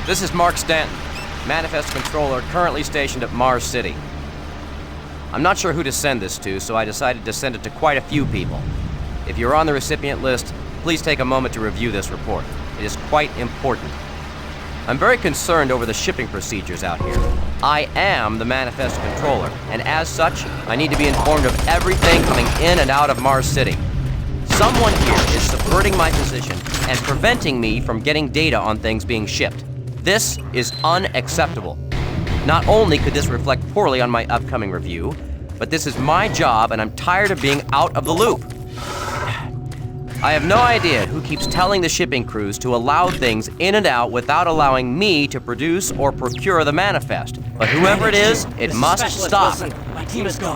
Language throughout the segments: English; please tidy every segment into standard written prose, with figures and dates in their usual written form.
This is Mark Stanton, Manifest Controller currently stationed at Mars City. I'm not sure who to send this to, so I decided to send it to quite a few people. If you're on the recipient list, please take a moment to review this report. It is quite important. I'm very concerned over the shipping procedures out here. I am the Manifest Controller, and as such, I need to be informed of everything coming in and out of Mars City. Someone here is subverting my position and preventing me from getting data on things being shipped. This is unacceptable. Not only could this reflect poorly on my upcoming review, but this is my job and I'm tired of being out of the loop. I have no idea who keeps telling the shipping crews to allow things in and out without allowing me to produce or procure the manifest. But whoever it is, it must stop.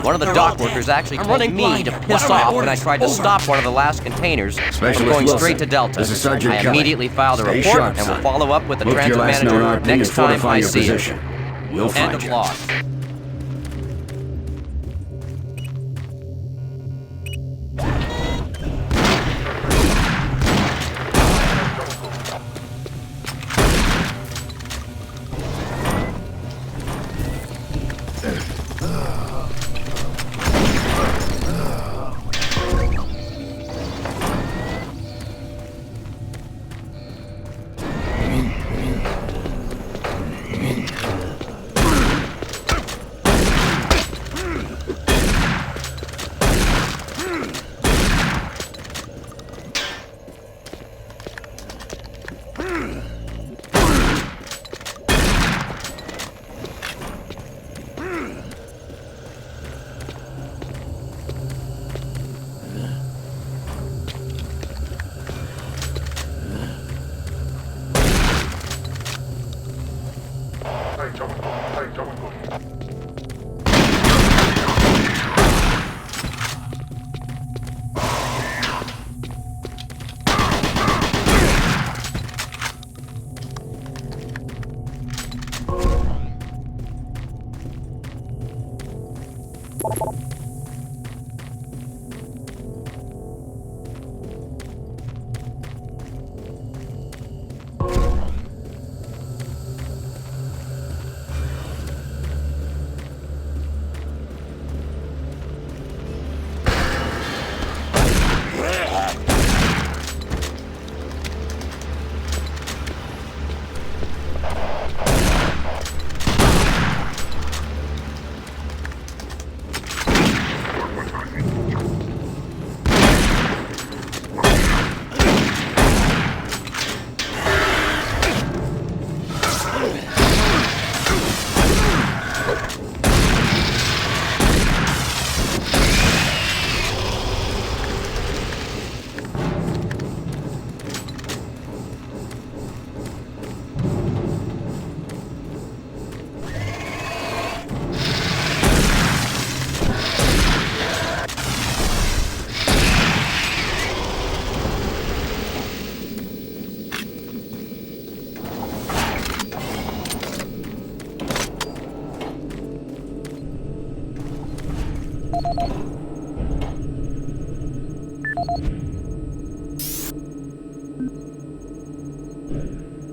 One of the dock workers actually told me to piss off when I tried to stop one of the last containers from going straight to Delta. I immediately filed a report and will follow up with the transit manager next time I see him. End of log.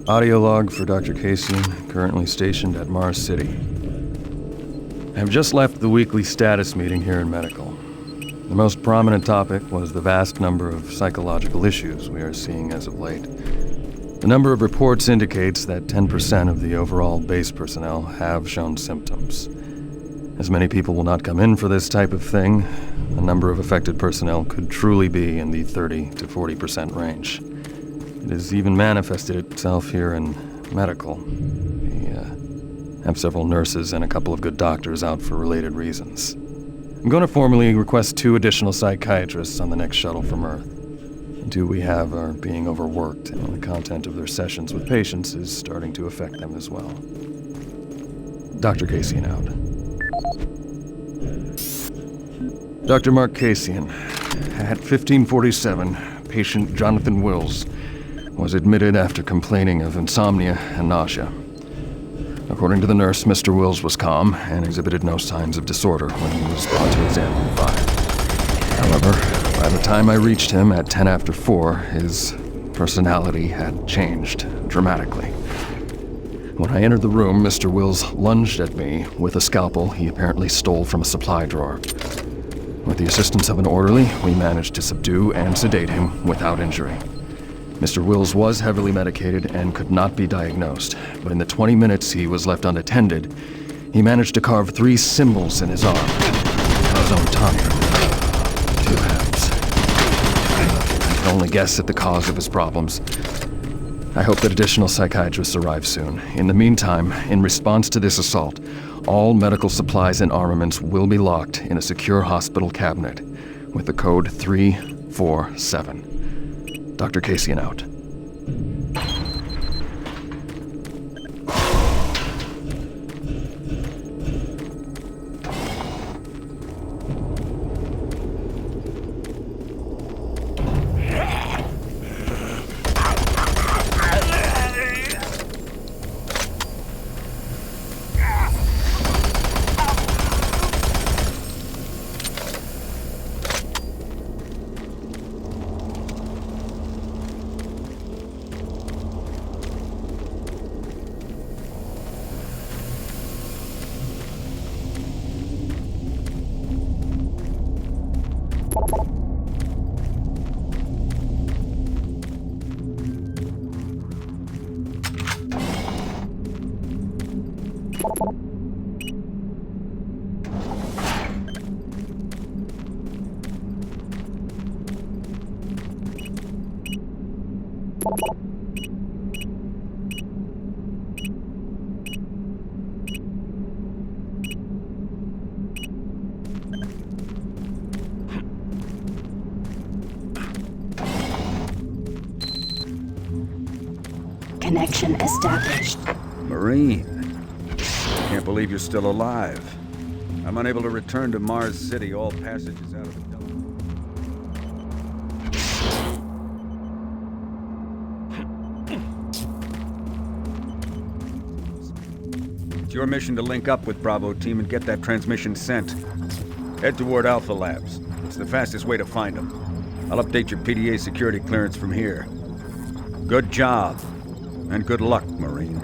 Audio log for Dr. Kasian, currently stationed at Mars City. I have just left the weekly status meeting here in Medical. The most prominent topic was the vast number of psychological issues we are seeing as of late. The number of reports indicates that 10% of the overall base personnel have shown symptoms. As many people will not come in for this type of thing, the number of affected personnel could truly be in the 30 to 40% range. It has even manifested itself here in Medical. We have several nurses and a couple of good doctors out for related reasons. I'm going to formally request 2 additional psychiatrists on the next shuttle from Earth. The 2 we have are being overworked, and the content of their sessions with patients is starting to affect them as well. Dr. Kasian out. Dr. Mark Kasian, at 1547, patient Jonathan Wills was admitted after complaining of insomnia and nausea. According to the nurse, Mr. Wills was calm and exhibited no signs of disorder when he was brought to examine 5. However, by the time I reached him at 10 after 4, his personality had changed dramatically. When I entered the room, Mr. Wills lunged at me with a scalpel he apparently stole from a supply drawer. With the assistance of an orderly, we managed to subdue and sedate him without injury. Mr. Wills was heavily medicated and could not be diagnosed, but in the 20 minutes he was left unattended, he managed to carve 3 symbols in his arm, on his own tongue, 2 halves. I can only guess at the cause of his problems. I hope that additional psychiatrists arrive soon. In the meantime, in response to this assault, all medical supplies and armaments will be locked in a secure hospital cabinet with the code 347. Dr. Kasian out. Connection established. Marine, can't believe you're still alive. I'm unable to return to Mars City. All passages out of the Delta. It's your mission to link up with Bravo Team and get that transmission sent. Head toward Alpha Labs. It's the fastest way to find them. I'll update your PDA security clearance from here. Good job. And good luck, Marine.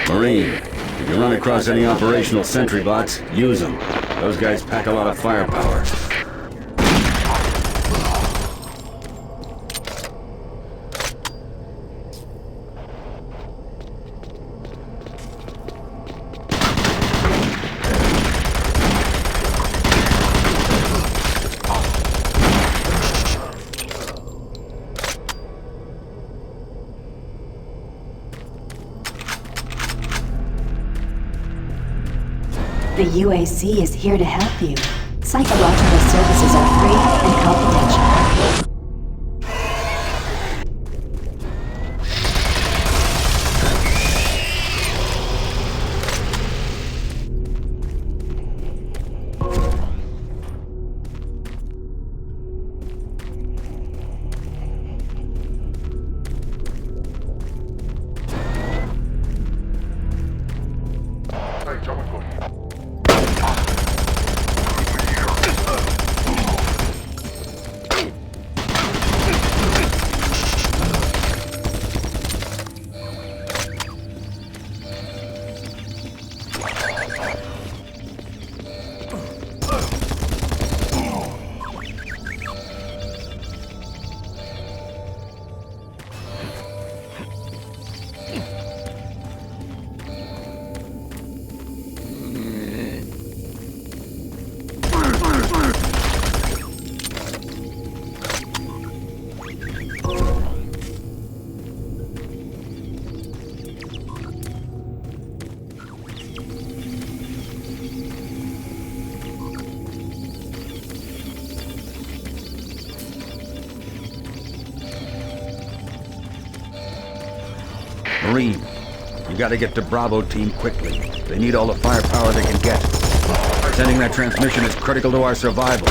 Marine, if you run across any operational sentry bots, use them. Those guys pack a lot of firepower. The UAC is here to help you. Psychological services are free and confidential. Marine, you gotta get to Bravo team quickly. They need all the firepower they can get. Sending that transmission is critical to our survival.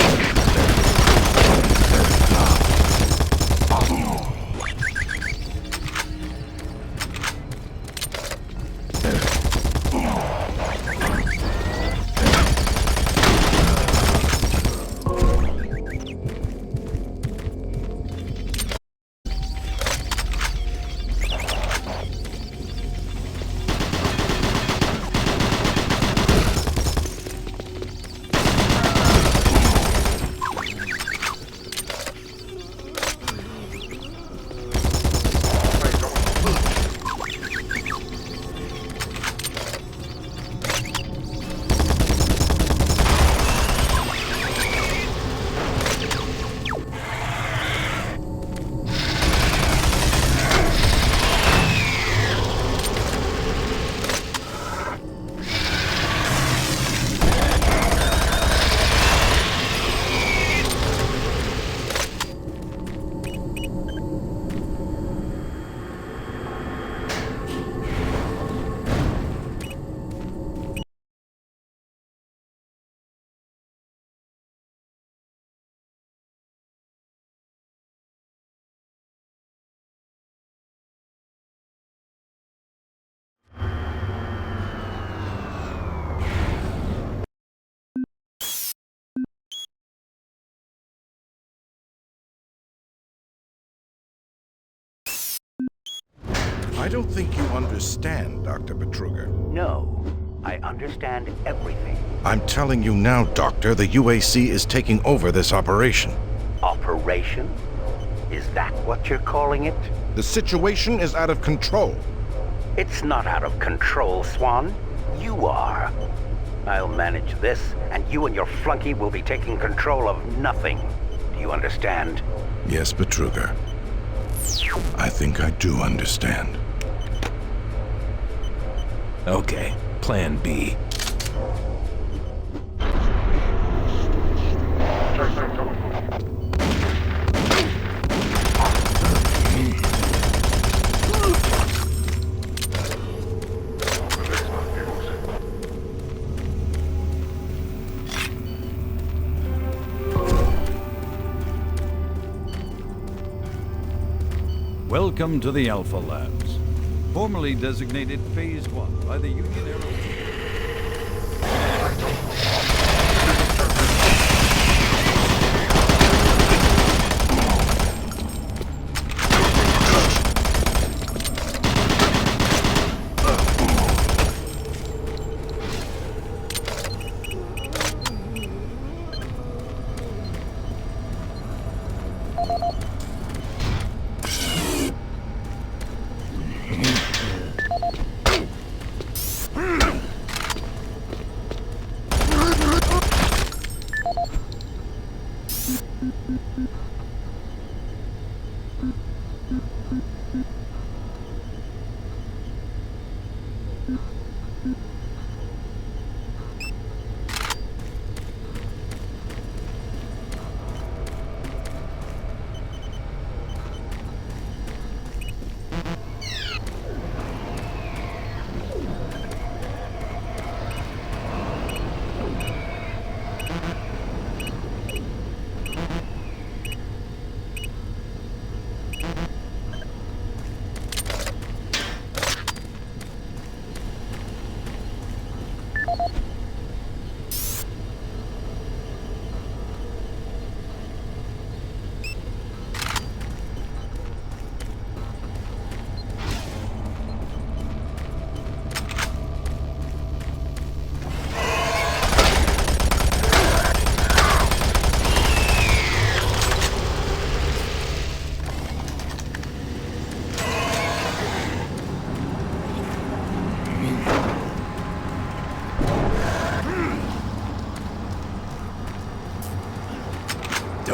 I don't think you understand, Dr. Betruger. No, I understand everything. I'm telling you now, Doctor, the UAC is taking over this operation. Operation? Is that what you're calling it? The situation is out of control. It's not out of control, Swan. You are. I'll manage this, and you and your flunky will be taking control of nothing. Do you understand? Yes, Betruger. I think I do understand. Okay, Plan B. Welcome to the Alpha Labs, formerly designated Phase 1 by the Union Aero...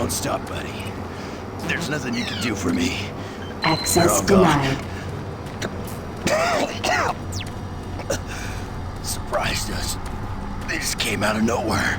Don't stop, buddy. There's nothing you can do for me. Access They're all denied. Surprised us. They just came out of nowhere.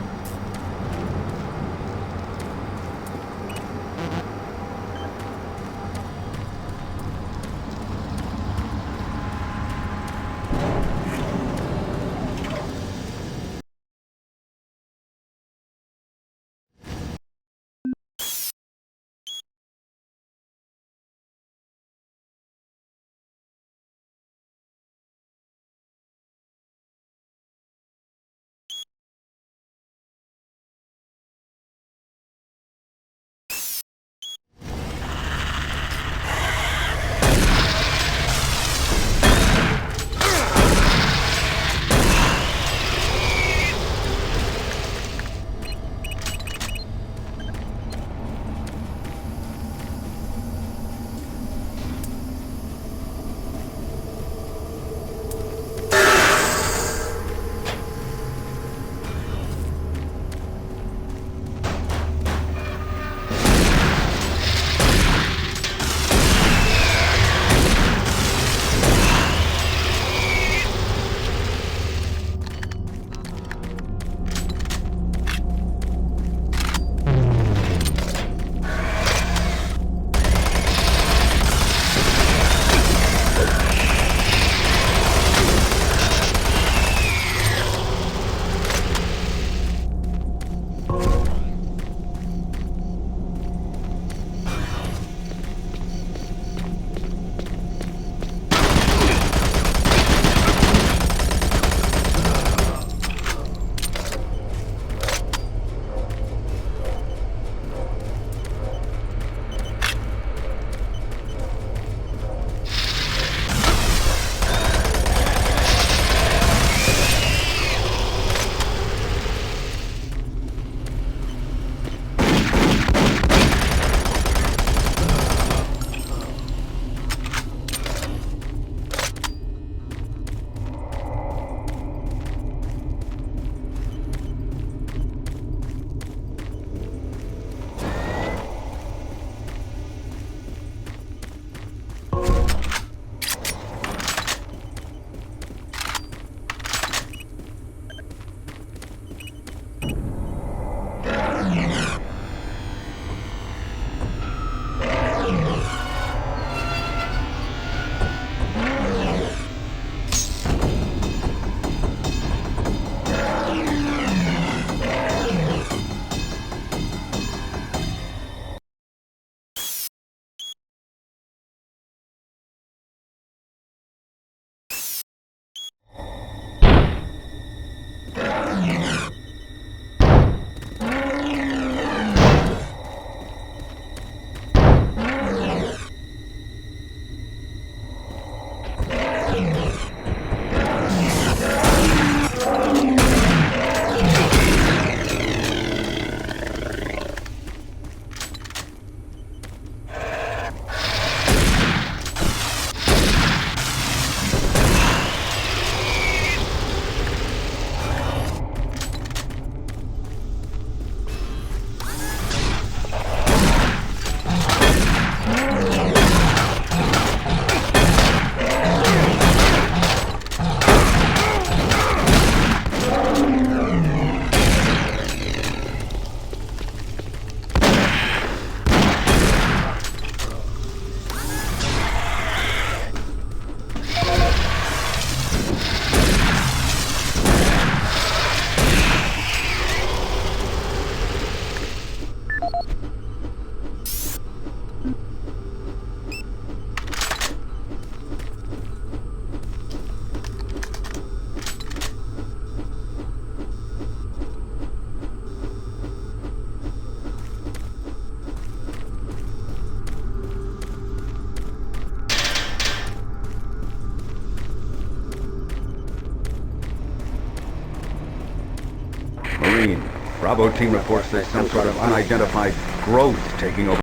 Marine, Bravo team reports there's some sort of unidentified growth taking over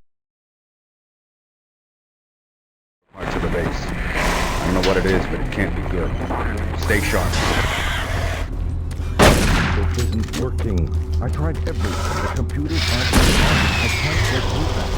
parts of the base. I don't know what it is, but it can't be good. Stay sharp. stuff isn't working. I tried everything. The computers aren't working. I can't get through that.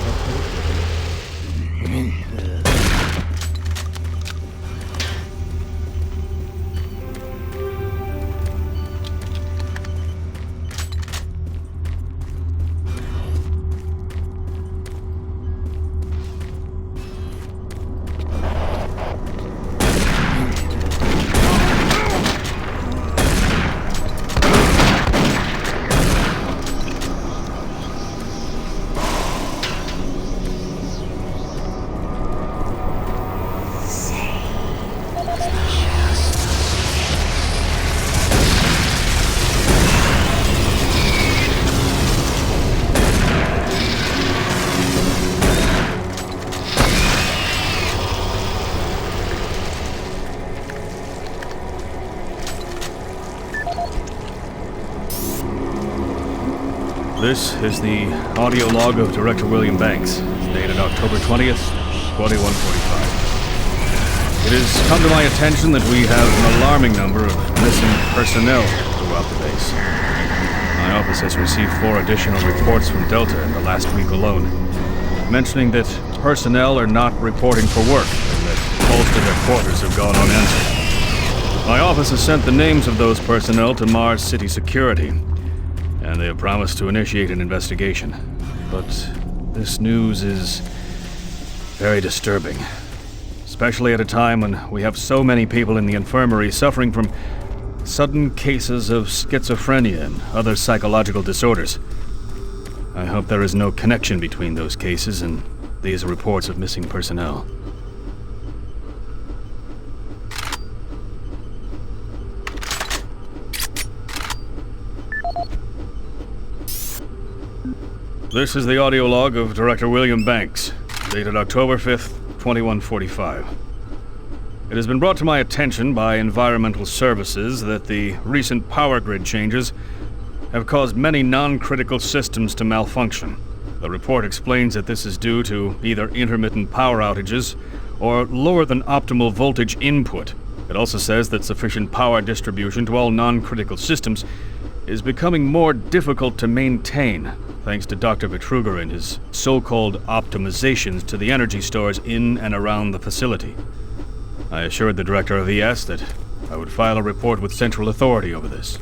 This is the audio log of Director William Banks, dated October 20th, 2145. It has come to my attention that we have an alarming number of missing personnel throughout the base. My office has received 4 additional reports from Delta in the last week alone, mentioning that personnel are not reporting for work and that calls to their quarters have gone unanswered. My office has sent the names of those personnel to Mars City Security, and they have promised to initiate an investigation. But this news is very disturbing, especially at a time when we have so many people in the infirmary suffering from sudden cases of schizophrenia and other psychological disorders. I hope there is no connection between those cases and these reports of missing personnel. This is the audio log of Director William Banks, dated October 5th, 2145. It has been brought to my attention by Environmental Services that the recent power grid changes have caused many non-critical systems to malfunction. The report explains that this is due to either intermittent power outages or lower than optimal voltage input. It also says that sufficient power distribution to all non-critical systems is becoming more difficult to maintain, thanks to Dr. Vitruger and his so-called optimizations to the energy stores in and around the facility. I assured the Director of ES that I would file a report with Central Authority over this.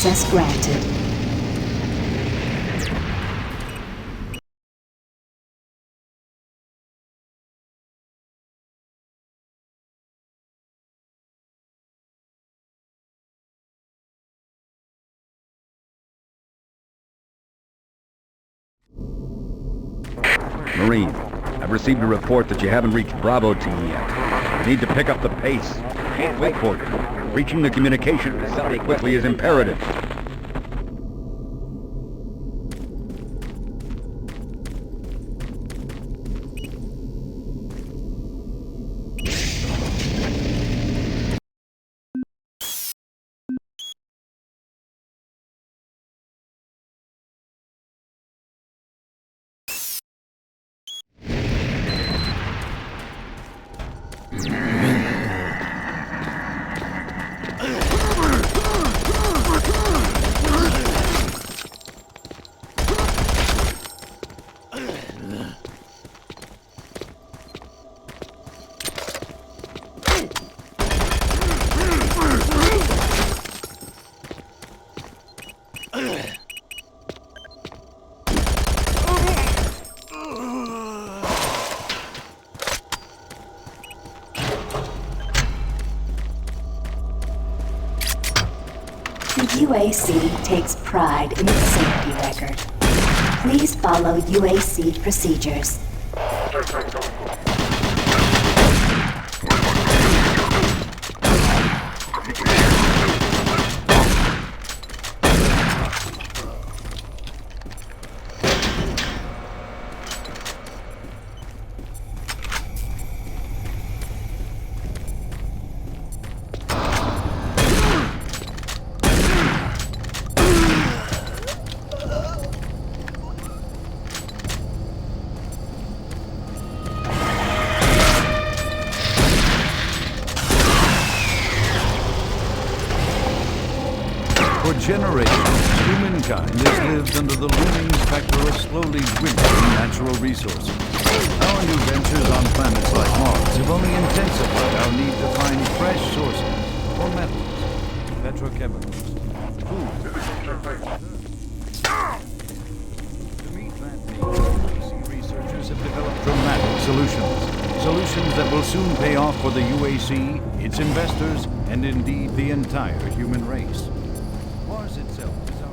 Access granted. Marine, I've received a report that you haven't reached Bravo Team yet. You need to pick up the pace. Can't wait for you. Reaching the communication facility quickly is imperative. The UAC takes pride in its safety record. Please follow UAC procedures. For generations, humankind has lived under the looming specter of slowly dwindling natural resources. Our new ventures on planets like Mars have only intensified our need to find fresh sources for metals, petrochemicals, food. To meet that need, UAC researchers have developed dramatic solutions. Solutions that will soon pay off for the UAC, its investors, and indeed the entire human race. Mars itself is our...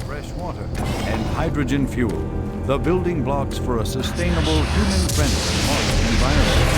fresh water, and hydrogen fuel, the building blocks for a sustainable, human-friendly Martian environment.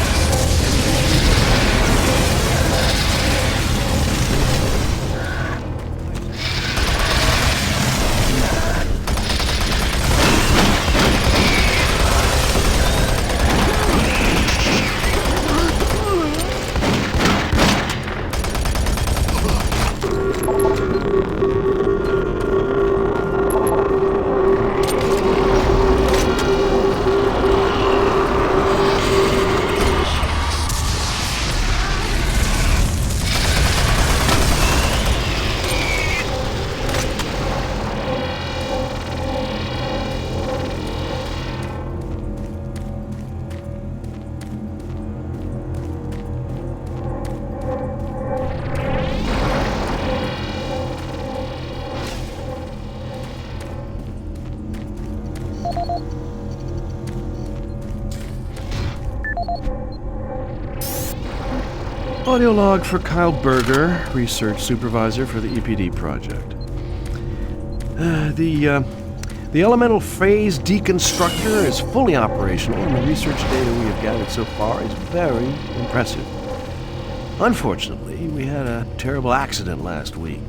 Audio log for Kyle Berger, research supervisor for the EPD project. The elemental phase deconstructor is fully operational, and the research data we have gathered so far is very impressive. Unfortunately, we had a terrible accident last week.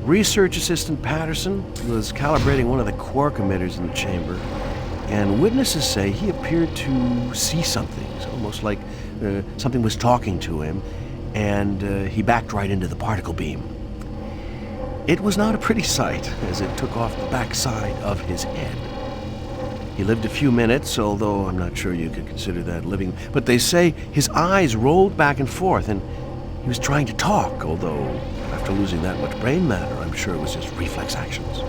Research assistant Patterson was calibrating one of the quark emitters in the chamber, and witnesses say he appeared to see something. It's almost like something was talking to him, and he backed right into the particle beam. It was not a pretty sight, as it took off the backside of his head. He lived a few minutes, although I'm not sure you could consider that living. But they say his eyes rolled back and forth, and he was trying to talk, although after losing that much brain matter, I'm sure it was just reflex actions.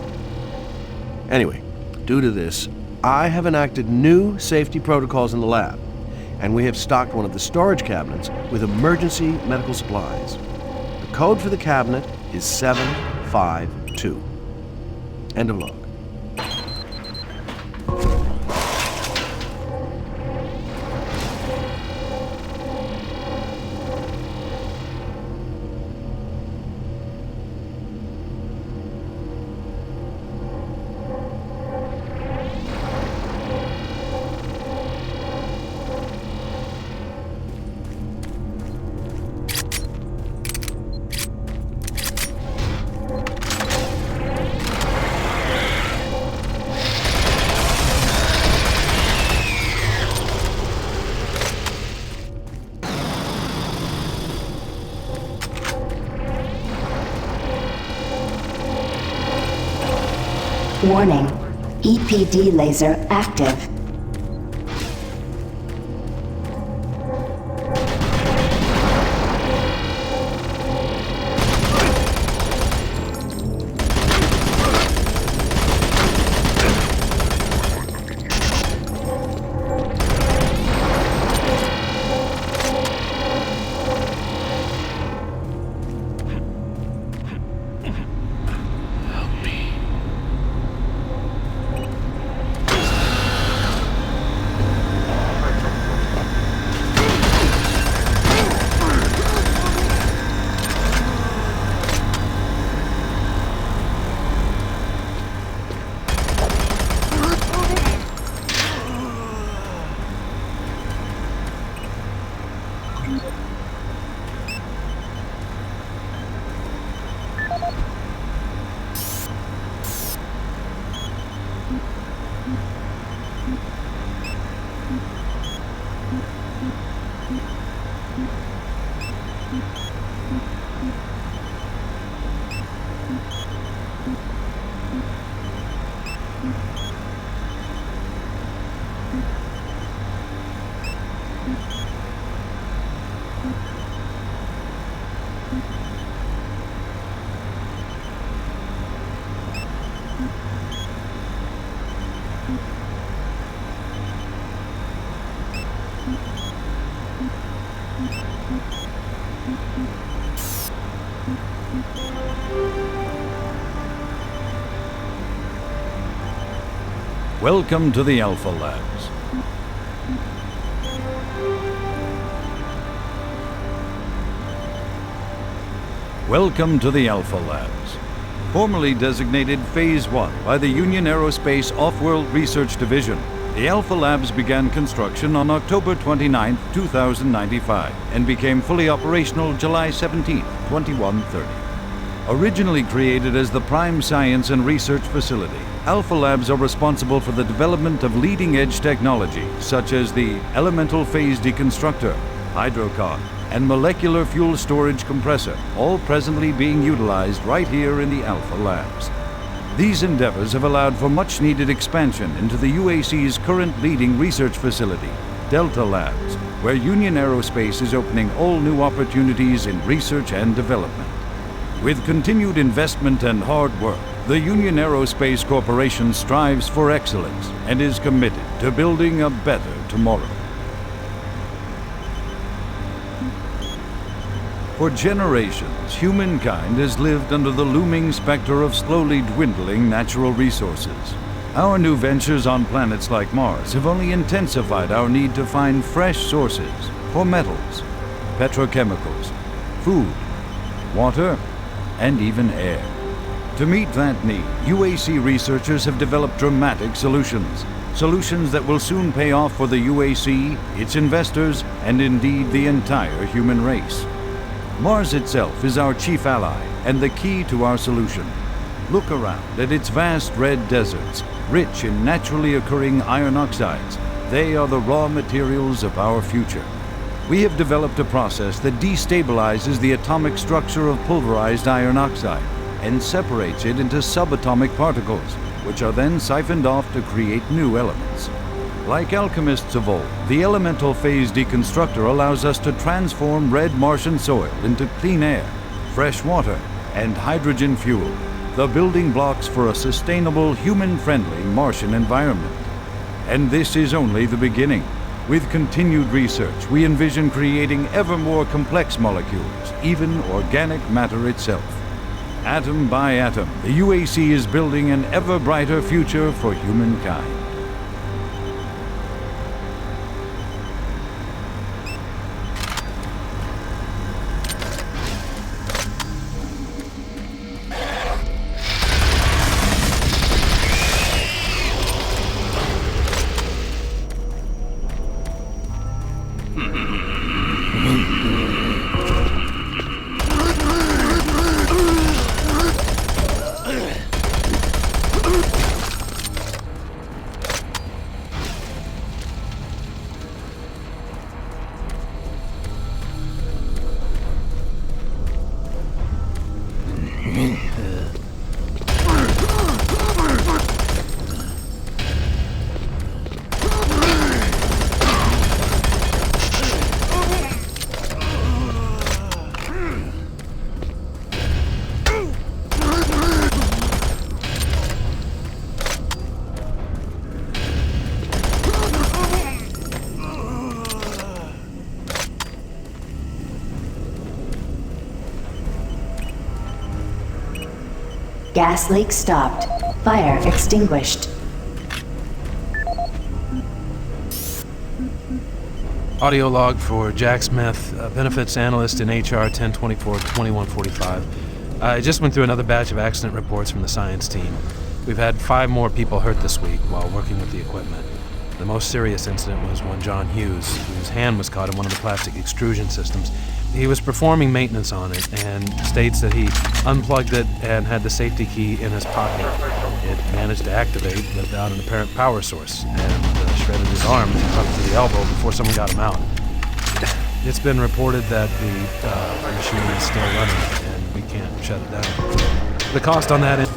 Anyway, due to this, I have enacted new safety protocols in the lab, and we have stocked one of the storage cabinets with emergency medical supplies. The code for the cabinet is 752. End of log. Warning, EPD laser active. Welcome to the Alpha Labs. Welcome to the Alpha Labs. Formerly designated Phase 1 by the Union Aerospace Off-World Research Division, the Alpha Labs began construction on October 29, 2095, and became fully operational July 17, 2130. Originally created as the prime science and research facility, Alpha Labs are responsible for the development of leading-edge technology such as the elemental phase deconstructor, hydrocon, and molecular fuel storage compressor, all presently being utilized right here in the Alpha Labs. These endeavors have allowed for much-needed expansion into the UAC's current leading research facility, Delta Labs, where Union Aerospace is opening all new opportunities in research and development. With continued investment and hard work, the Union Aerospace Corporation strives for excellence and is committed to building a better tomorrow. For generations, humankind has lived under the looming specter of slowly dwindling natural resources. Our new ventures on planets like Mars have only intensified our need to find fresh sources for metals, petrochemicals, food, water, and even air. To meet that need, UAC researchers have developed dramatic solutions that will soon pay off for the UAC, its investors, and indeed the entire human race. Mars itself is our chief ally and the key to our solution. Look around at its vast red deserts, rich in naturally occurring iron oxides. They are the raw materials of our future. We have developed a process that destabilizes the atomic structure of pulverized iron oxide and separates it into subatomic particles, which are then siphoned off to create new elements. Like alchemists of old, the elemental phase deconstructor allows us to transform red Martian soil into clean air, fresh water, and hydrogen fuel, the building blocks for a sustainable, human-friendly Martian environment. And this is only the beginning. With continued research, we envision creating ever more complex molecules, even organic matter itself. Atom by atom, the UAC is building an ever brighter future for humankind. Gas leak stopped. Fire extinguished. Audio log for Jack Smith, benefits analyst in HR 1024-2145. I just went through another batch of accident reports from the science team. We've had 5 more people hurt this week while working with the equipment. The most serious incident was one John Hughes, whose hand was caught in one of the plastic extrusion systems. He was performing maintenance on it and states that he unplugged it and had the safety key in his pocket. It managed to activate without an apparent power source and shredded his arm up to the elbow before someone got him out. It's been reported that the machine is still running and we can't shut it down. The cost on that is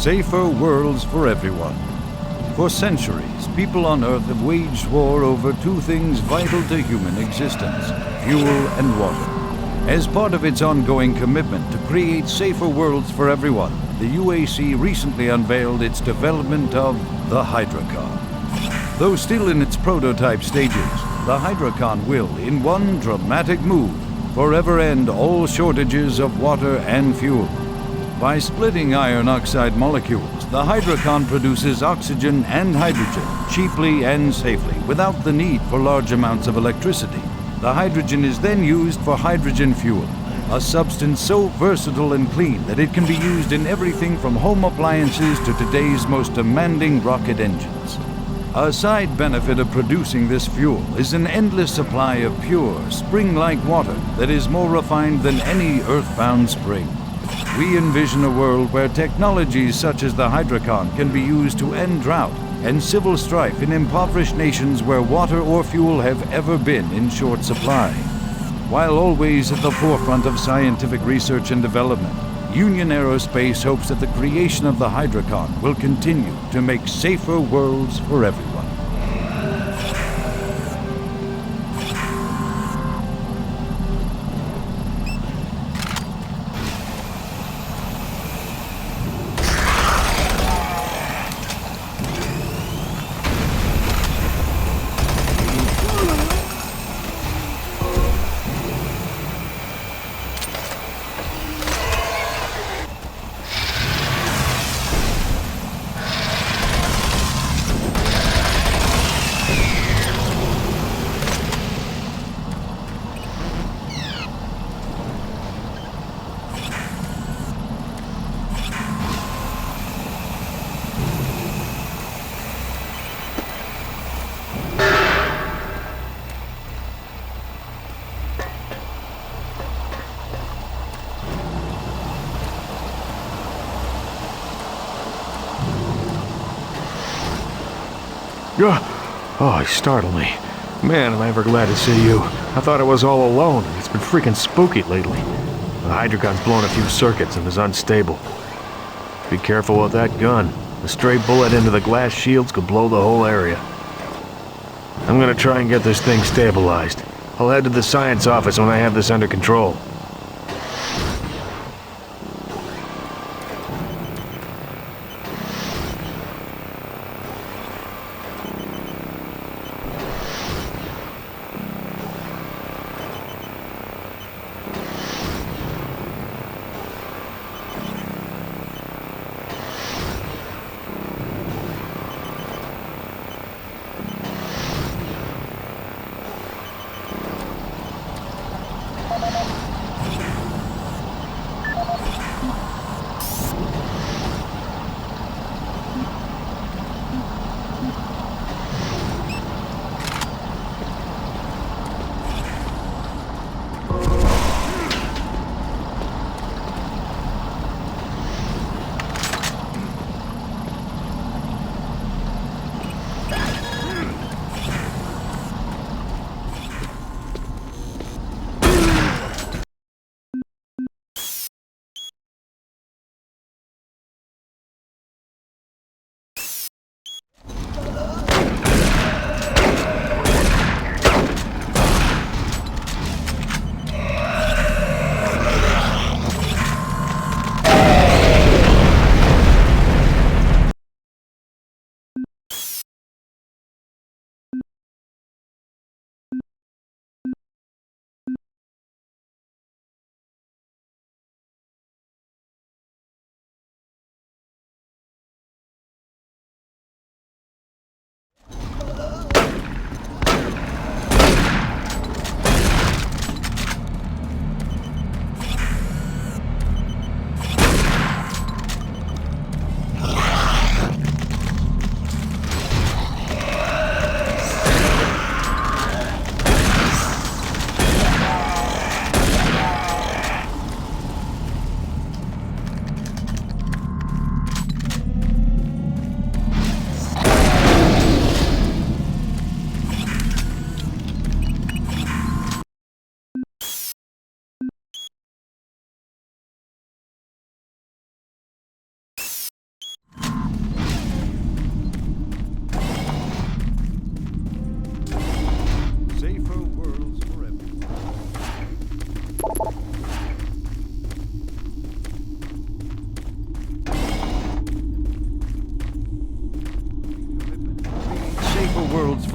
safer worlds for everyone. For centuries, people on Earth have waged war over two things vital to human existence: fuel and water. As part of its ongoing commitment to create safer worlds for everyone, the UAC recently unveiled its development of the Hydrocon. Though still in its prototype stages, the Hydrocon will, in one dramatic move, forever end all shortages of water and fuel. By splitting iron oxide molecules, the Hydrocon produces oxygen and hydrogen cheaply and safely, without the need for large amounts of electricity. The hydrogen is then used for hydrogen fuel, a substance so versatile and clean that it can be used in everything from home appliances to today's most demanding rocket engines. A side benefit of producing this fuel is an endless supply of pure, spring-like water that is more refined than any earthbound spring. We envision a world where technologies such as the Hydrocon can be used to end drought and civil strife in impoverished nations where water or fuel have ever been in short supply. While always at the forefront of scientific research and development, Union Aerospace hopes that the creation of the Hydrocon will continue to make safer worlds for everyone. Oh, you startled me. Man, am I ever glad to see you. I thought I was all alone, and it's been freaking spooky lately. The Hydrocon's blown a few circuits and is unstable. Be careful with that gun. A stray bullet into the glass shields could blow the whole area. I'm gonna try and get this thing stabilized. I'll head to the science office when I have this under control.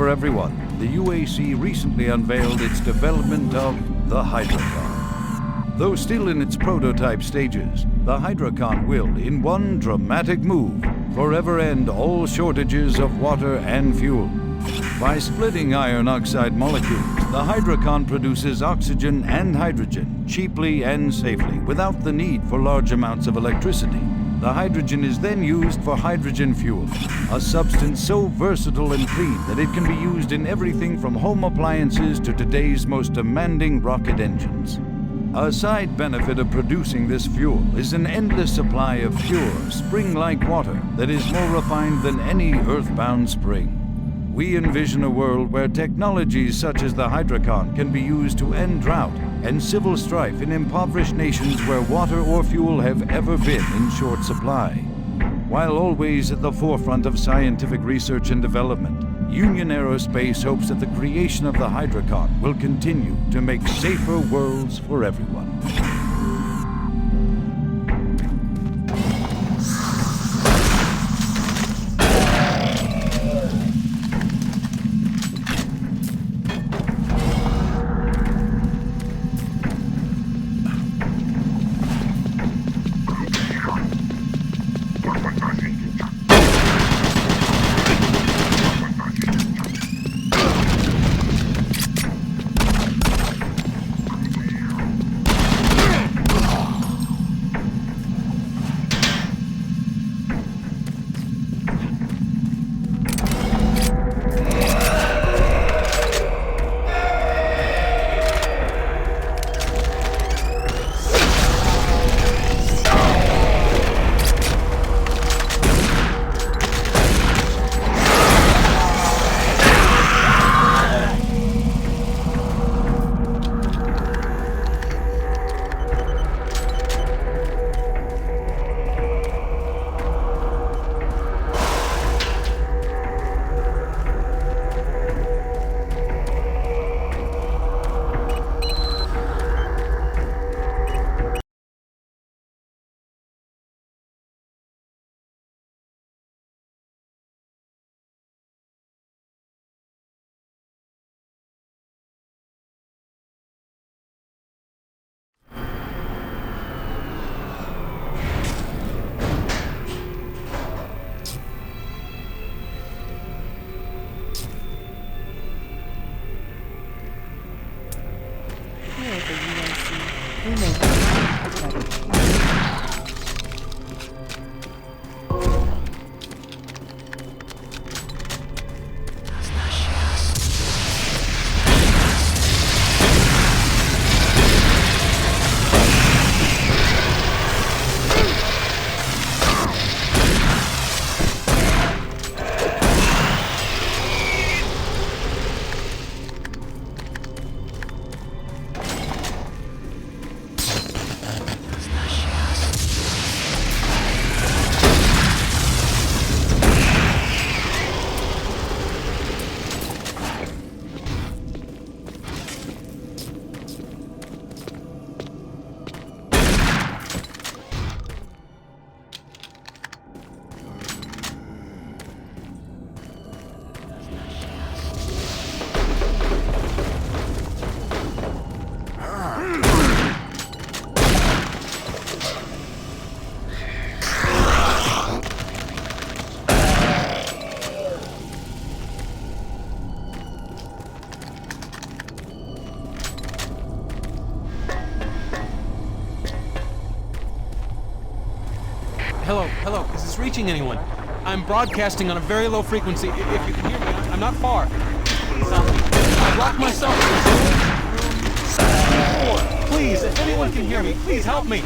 for everyone, the UAC recently unveiled its development of the Hydrocon. Though still in its prototype stages, the Hydrocon will, in one dramatic move, forever end all shortages of water and fuel. By splitting iron oxide molecules, the Hydrocon produces oxygen and hydrogen cheaply and safely without the need for large amounts of electricity. The hydrogen is then used for hydrogen fuel, a substance so versatile and clean that it can be used in everything from home appliances to today's most demanding rocket engines. A side benefit of producing this fuel is an endless supply of pure, spring-like water that is more refined than any earthbound spring. We envision a world where technologies such as the Hydrocon can be used to end drought and civil strife in impoverished nations where water or fuel have ever been in short supply. While always at the forefront of scientific research and development, Union Aerospace hopes that the creation of the Hydrocon will continue to make safer worlds for everyone. Hello, is this reaching anyone? I'm broadcasting on a very low frequency. If you can hear me, I'm not far. I've locked myself in room 4. Please, if anyone can hear me, please help me.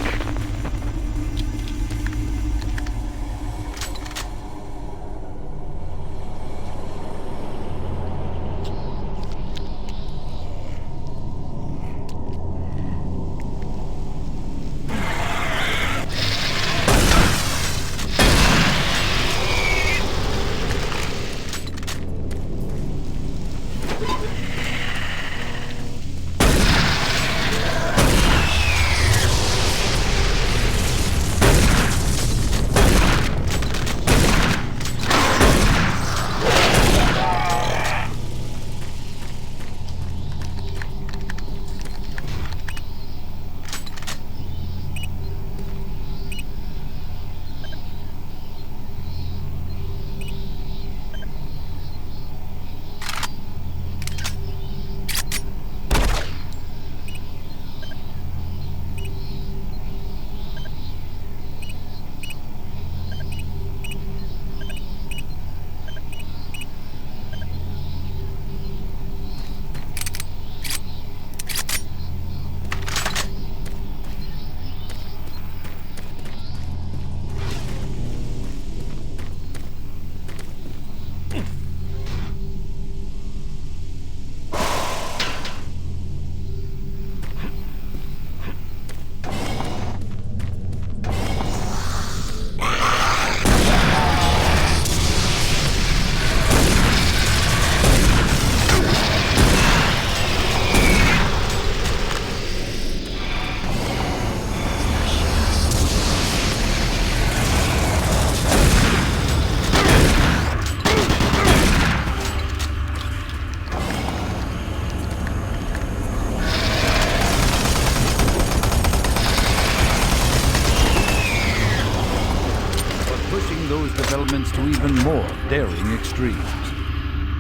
developments to even more daring extremes.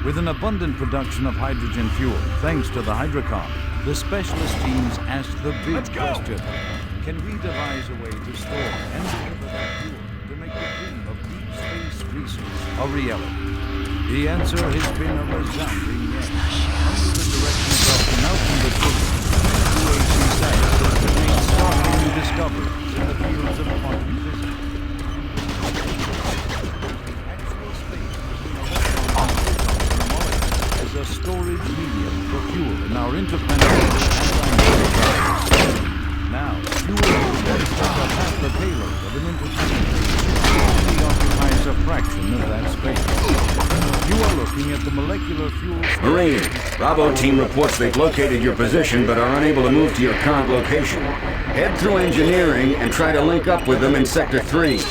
With an abundant production of hydrogen fuel, thanks to the Hydrocom, the specialist teams asked the big question: can we devise a way to store and deliver that fuel to make the dream of deep space research a reality? The answer has been a resounding yes. Under the direction of Malcolm the UAC scientists have made startling new discoveries in the fields of quantum physics. Actual space as a storage medium for fuel in our interplanetary anti-gravity. Now, fuel that is just half the payload of an interplanetary only occupies a fraction of that space. You are looking at the molecular fuel... Marine, Bravo team reports they've located your position but are unable to move to your current location. Head through engineering and try to link up with them in Sector 3.